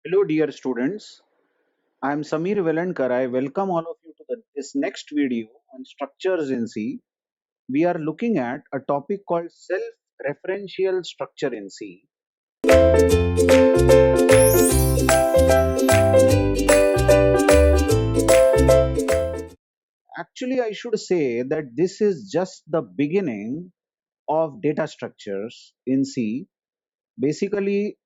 Hello, dear students. I am Samir Velankar. I welcome all of you to this next video on structures in C. We are looking at a topic called self-referential structure in C. Actually, I should say that this is just the beginning of data structures in C. Basically,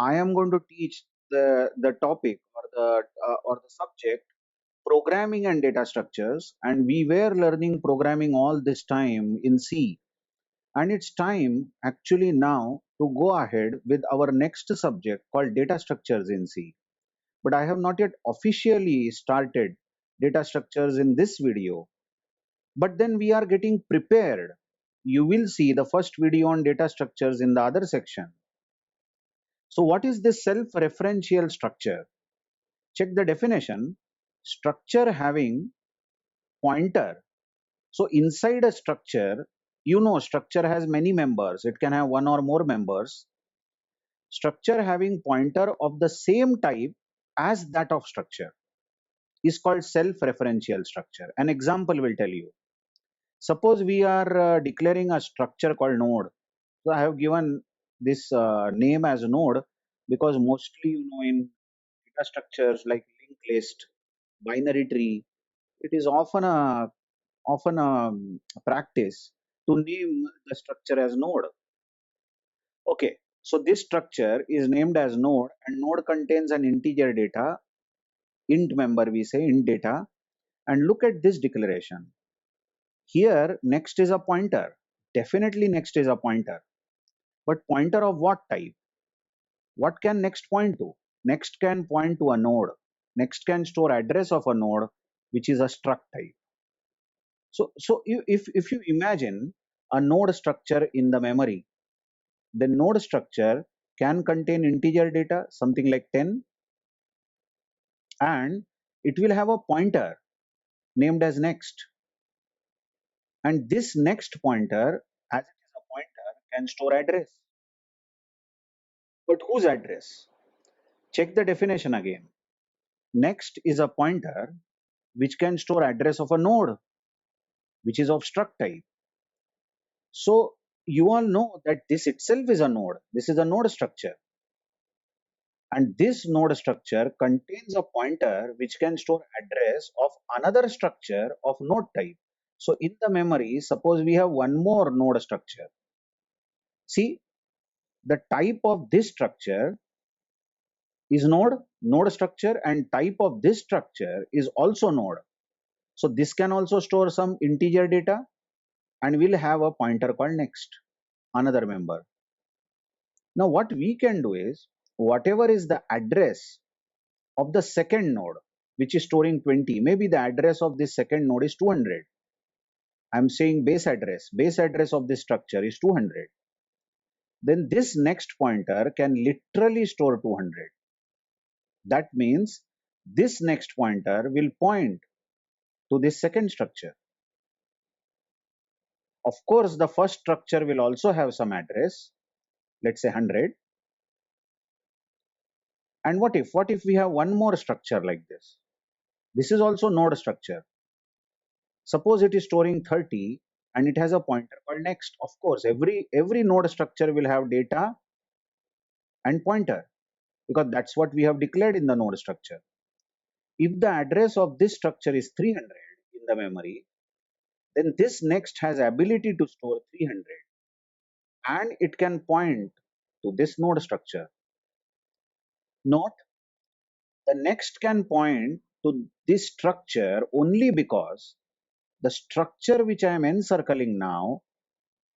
I am going to teach the topic or the subject programming and data structures, and we were learning programming all this time in C. And it's time actually now to go ahead with our next subject called data structures in C. But I have not yet officially started data structures in this video. But then we are getting prepared. You will see the first video on data structures in the other section. So what is this self-referential structure? Check the definition. Structure having pointer. So inside a structure, structure has many members. It can have one or more members. Structure having pointer of the same type as that of structure is called self-referential structure. An example will tell you. Suppose we are declaring a structure called node. So I have given this name as node because mostly, in data structures like linked list, binary tree, it is often a practice to name the structure as node. Okay, so this structure is named as node, and node contains an integer data, int member we say, int data. And look at this declaration. Here, next is a pointer. Definitely next is a pointer. But pointer of what type? What can next point to? Next can point to a node. Next can store address of a node, which is a struct type. So if you imagine a node structure in the memory, the node structure can contain integer data, something like 10, and it will have a pointer named as next. And this next pointer, as it is a pointer, can store address. But whose address? Check the definition again. Next is a pointer which can store address of a node, which is of struct type. So you all know that this itself is a node. This is a node structure. And this node structure contains a pointer which can store address of another structure of node type. So in the memory, suppose we have one more node structure. See, the type of this structure is node structure, and type of this structure is also node. So this can also store some integer data and will have a pointer called next, another member. Now what we can do is, whatever is the address of the second node, which is storing 20, maybe the address of this second node is 200. I'm saying base address of this structure is 200. Then this next pointer can literally store 200. That means this next pointer will point to this second structure. Of course, the first structure will also have some address, let's say 100. And what if we have one more structure like this? This is also node structure. Suppose it is storing 30 and it has a pointer called next. Of course, every node structure will have data and pointer because that's what we have declared in the node structure. If the address of this structure is 300 in the memory, then this next has ability to store 300 and it can point to this node structure. Note, the next can point to this structure only because the structure which I am encircling now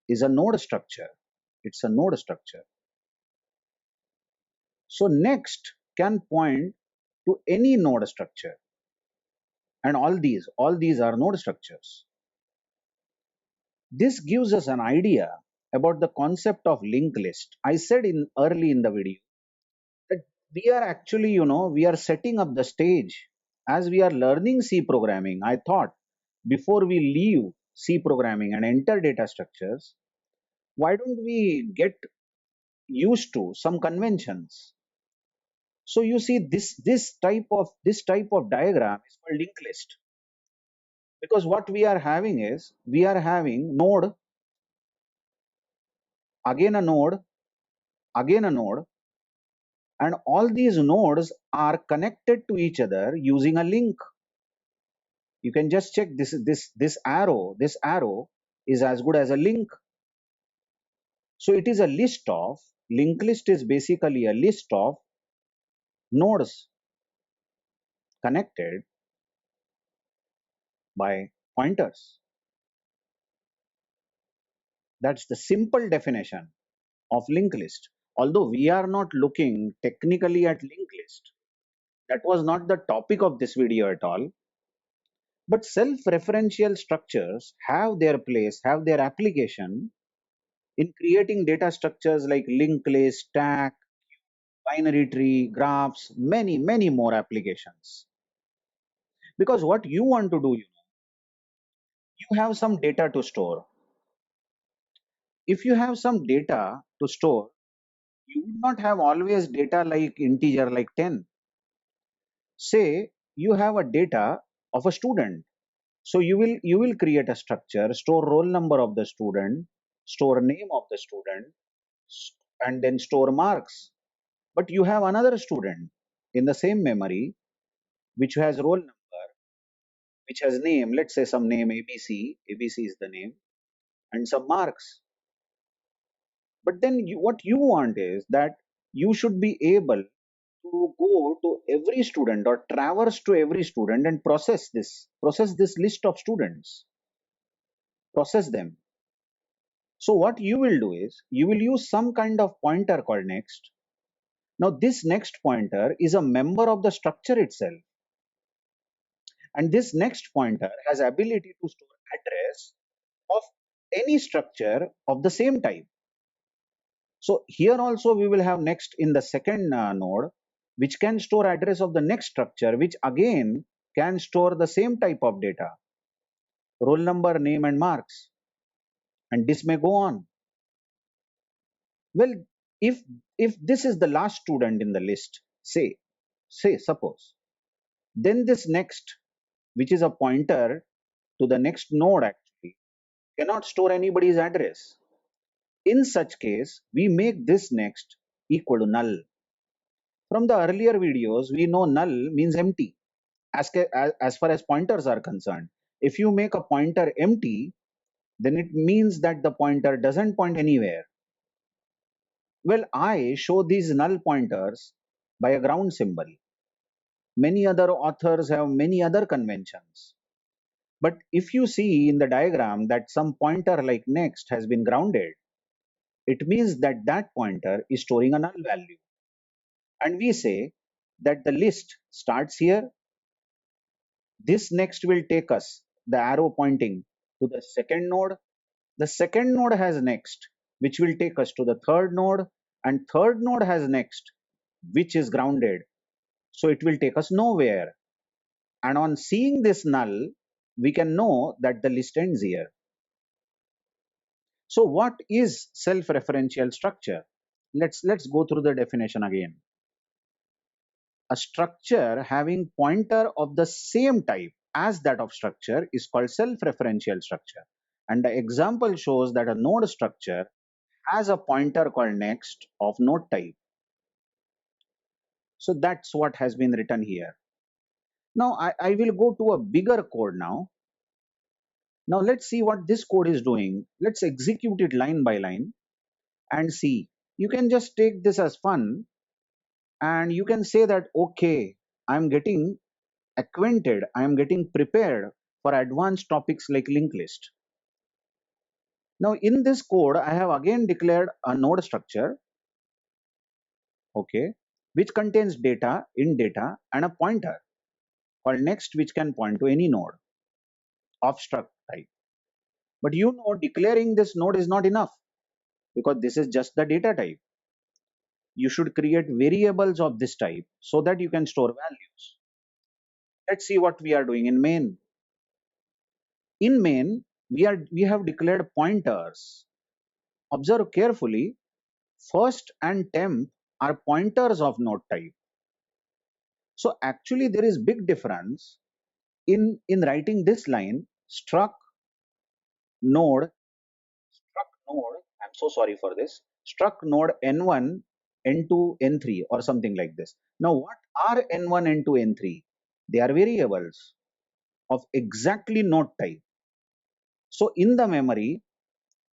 is a node structure. It's a node structure. So next can point to any node structure, and all these are node structures. This gives us an idea about the concept of linked list. I said in early in the video that we are actually, we are setting up the stage as we are learning C programming. I thought before we leave C programming and enter data structures, why don't we get used to some conventions? So you see this type of diagram is called linked list, because what we are having is we are having node, again a node, again a node, and all these nodes are connected to each other using a link. You can just check this arrow is as good as a link. So it is a list of linked list is basically a list of nodes connected by pointers. That's the simple definition of linked list. Although we are not looking technically at linked list, that was not the topic of this video at all. But self-referential structures have their place, have their application in creating data structures like linked list, stack, binary tree, graphs, many more applications. Because what you want to do, you have some data to store. If you have some data to store, you would not have always data like integer like 10. Say you have a data of a student. So you will create a structure, store roll number of the student, store name of the student, and then store marks. But you have another student in the same memory which has roll number, which has name, let's say some name ABC, ABC is the name, and some marks. But then what you want is that you should be able to go to every student or traverse to every student and process this list of students, process them. So what you will do is you will use some kind of pointer called next. Now this next pointer is a member of the structure itself, and this next pointer has ability to store address of any structure of the same type. So here also we will have next in the second node, which can store address of the next structure, which again can store the same type of data, roll number, name, and marks, and this may go on. Well, if this is the last student in the list, suppose, then this next, which is a pointer to the next node actually, cannot store anybody's address. In such case, we make this next equal to null. From the earlier videos, we know null means empty as far as pointers are concerned. If you make a pointer empty, then it means that the pointer doesn't point anywhere. Well, I show these null pointers by a ground symbol. Many other authors have many other conventions. But if you see in the diagram that some pointer like next has been grounded, it means that that pointer is storing a null value. And we say that the list starts here. This next will take us, the arrow pointing to the second node. The second node has next, which will take us to the third node, and third node has next, which is grounded. So it will take us nowhere. And on seeing this null, we can know that the list ends here. So what is self-referential structure? Let's go through the definition again. A structure having pointer of the same type as that of structure is called self-referential structure. And the example shows that a node structure has a pointer called next of node type. So that's what has been written here. Now I will go to a bigger code now. Now let's see what this code is doing. Let's execute it line by line and see. You can just take this as fun and you can say that, okay, I'm getting acquainted, I am getting prepared for advanced topics like linked list. Now in this code, I have again declared a node structure, okay, which contains data in data and a pointer called next, which can point to any node of struct type. But declaring this node is not enough because this is just the data type. You should create variables of this type so that you can store values. Let's see what we are doing in main. In main, we have declared pointers. Observe carefully, first and temp are pointers of node type. So actually there is big difference in writing this line node struct node, I'm so sorry for this, struct node n1 n2 n3 or something like this. Now what are n1 n2 n3? They are variables of exactly node type. So in the memory,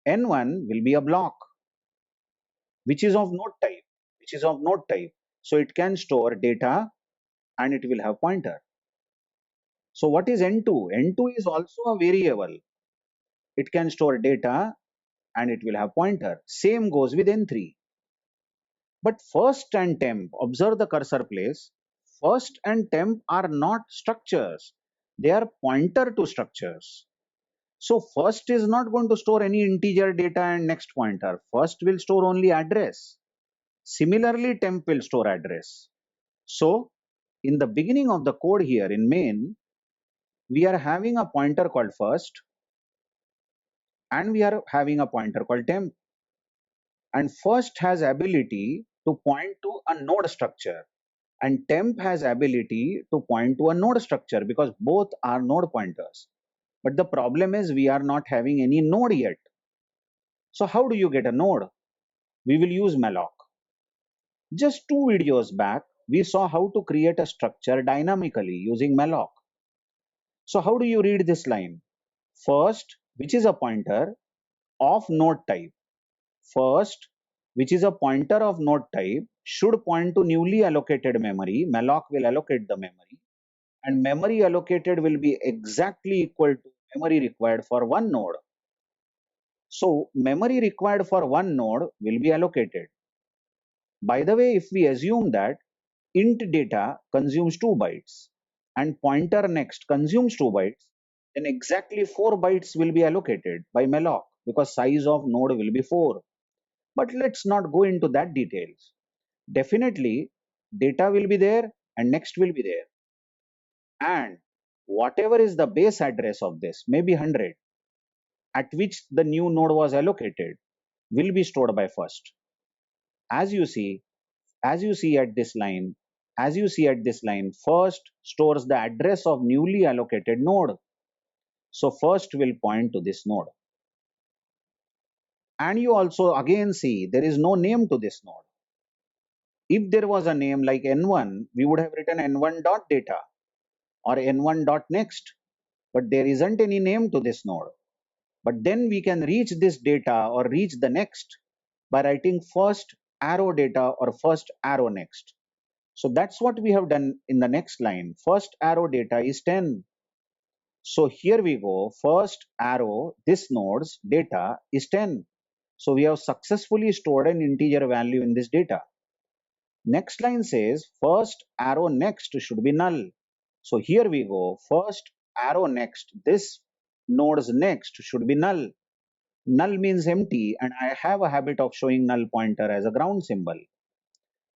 n1 will be a block which is of node type, which is of node type. So it can store data and it will have pointer. So what is n2? N2 is also a variable. It can store data and it will have pointer. Same goes with n3. But first and temp, observe the cursor place. First and temp are not structures. They are pointer to structures. So first is not going to store any integer data and next pointer. First will store only address. Similarly, temp will store address. So in the beginning of the code here in main, we are having a pointer called first and we are having a pointer called temp. And first has ability to point to a node structure and temp has ability to point to a node structure because both are node pointers. But the problem is we are not having any node yet. So how do you get a node? We will use malloc. Just 2 videos back, we saw how to create a structure dynamically using malloc. So how do you read this line? First, which is a pointer of node type. First, which is a pointer of node type, should point to newly allocated memory. Malloc will allocate the memory and memory allocated will be exactly equal to memory required for one node. So memory required for one node will be allocated. By the way, if we assume that int data consumes 2 bytes and pointer next consumes 2 bytes, then exactly 4 bytes will be allocated by malloc because size of node will be 4. But let's not go into that details. Definitely data will be there and next will be there. And whatever is the base address of this, maybe 100, at which the new node was allocated, will be stored by first. As you see, as you see at this line, first stores the address of newly allocated node. So first will point to this node. And you also again see there is no name to this node. If there was a name like n1, we would have written n1 dot data or n1 dot next, but there isn't any name to this node. But then we can reach this data or reach the next by writing first arrow data or first arrow next. So that's what we have done in the next line. First arrow data is 10. So here we go. First arrow, this node's data is 10. So we have successfully stored an integer value in this data. Next line says first arrow next should be null. So here we go. First arrow next, this node's next should be null. Null means empty and I have a habit of showing null pointer as a ground symbol.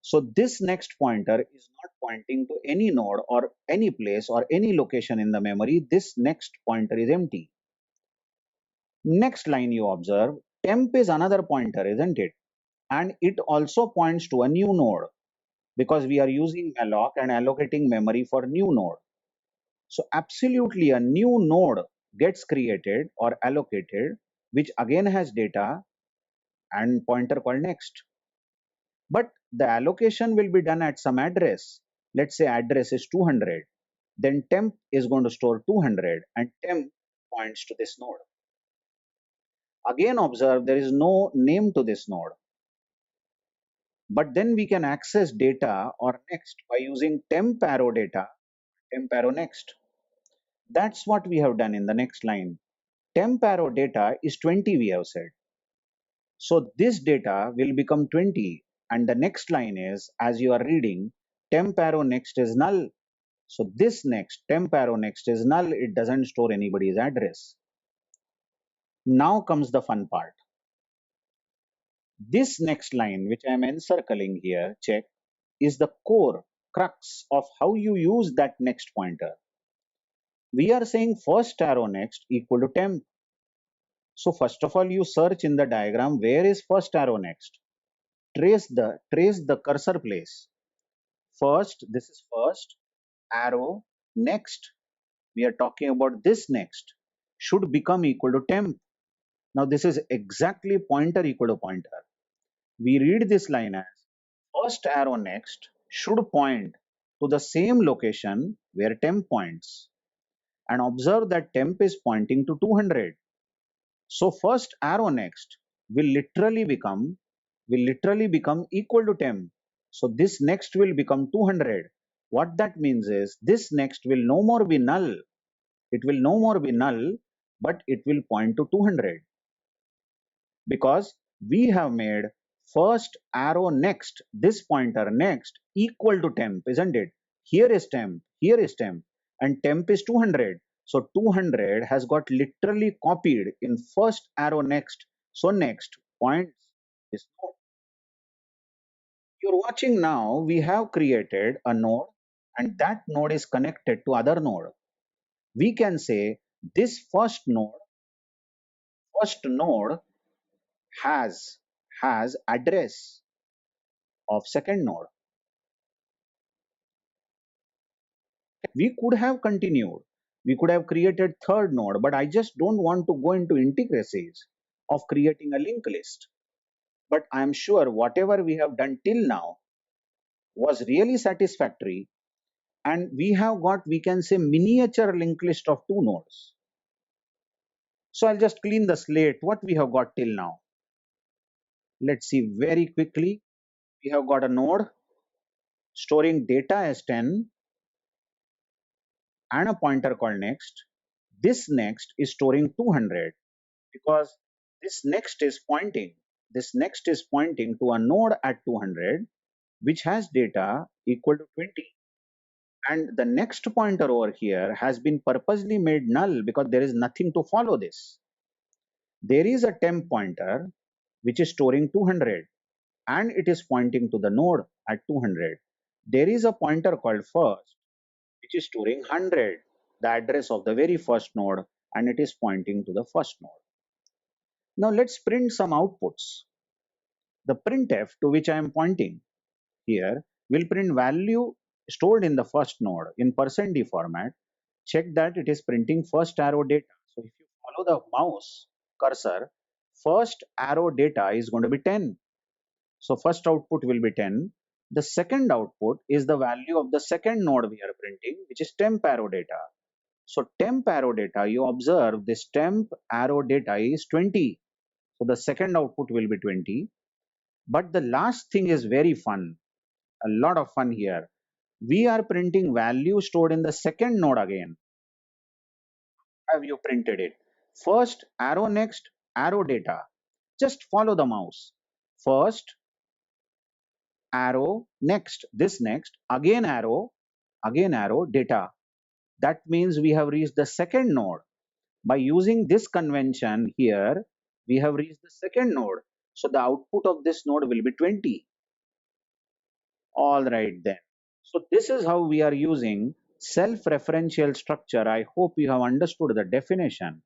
So this next pointer is not pointing to any node or any place or any location in the memory. This next pointer is empty. Next line you observe, temp is another pointer, isn't it? And it also points to a new node because we are using malloc and allocating memory for new node. So absolutely a new node gets created or allocated, which again has data and pointer called next. But the allocation will be done at some address. Let's say address is 200. Then temp is going to store 200 and temp points to this node. Again observe there is no name to this node. But then we can access data or next by using temp arrow data, temp arrow next. That's what we have done in the next line. Temp arrow data is 20 we have said. So this data will become 20 and the next line is, as you are reading, temp arrow next is null. So this next, temp arrow next is null, it doesn't store anybody's address. Now comes the fun part. This next line, which I am encircling here, check, is the core crux of how you use that next pointer. We are saying first arrow next equal to temp. So first of all, you search in the diagram, where is first arrow next? Trace the cursor place. first, this is first, arrow, next, we are talking about this next, should become equal to temp. Now this is exactly pointer equal to pointer. We read this line as first arrow next should point to the same location where temp points. And observe that temp is pointing to 200. So first arrow next will literally become equal to temp. So this next will become 200. What that means is this next will no more be null. It will no more be null, but it will point to 200 because we have made first arrow next, this pointer next, equal to temp, isn't it? Here is temp, and temp is 200. So 200 has got literally copied in first arrow next. So next points this node. You're watching now, we have created a node and that node is connected to other node. We can say this first node has address of second node. We could have continued. We could have created third node, but I just don't want to go into intricacies of creating a linked list. But I am sure whatever we have done till now was really satisfactory, and we have got, we can say, miniature linked list of two nodes. So I'll just clean the slate what we have got till now. Let's see very quickly. We have got a node storing data as 10 and a pointer called next. This next is storing 200 because this next is pointing to a node at 200 which has data equal to 20, and the next pointer over here has been purposely made null because there is nothing to follow this. There is a temp pointer which is storing 200 and it is pointing to the node at 200. There is a pointer called first which is storing 100, the address of the very first node, and it is pointing to the first node. Now let's print some outputs. The printf to which I am pointing here will print value stored in the first node in %d format. Check that it is printing first arrow data. So if you follow the mouse cursor, first arrow data is going to be 10. So first output will be 10. The second output is the value of the second node we are printing, which is temp arrow data. So temp arrow data, you observe this temp arrow data is 20. So the second output will be 20. But the last thing is very fun, a lot of fun here. We are printing value stored in the second node again. Have you printed it? First arrow next, arrow data. Just follow the mouse. First arrow next, this next, again arrow, data. That means we have reached the second node. By using this convention here, we have reached the second node. So the output of this node will be 20. All right then. So this is how we are using self-referential structure. I hope you have understood the definition.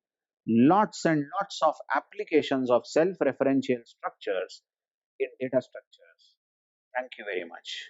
Lots and lots of applications of self-referential structures in data structures. Thank you very much.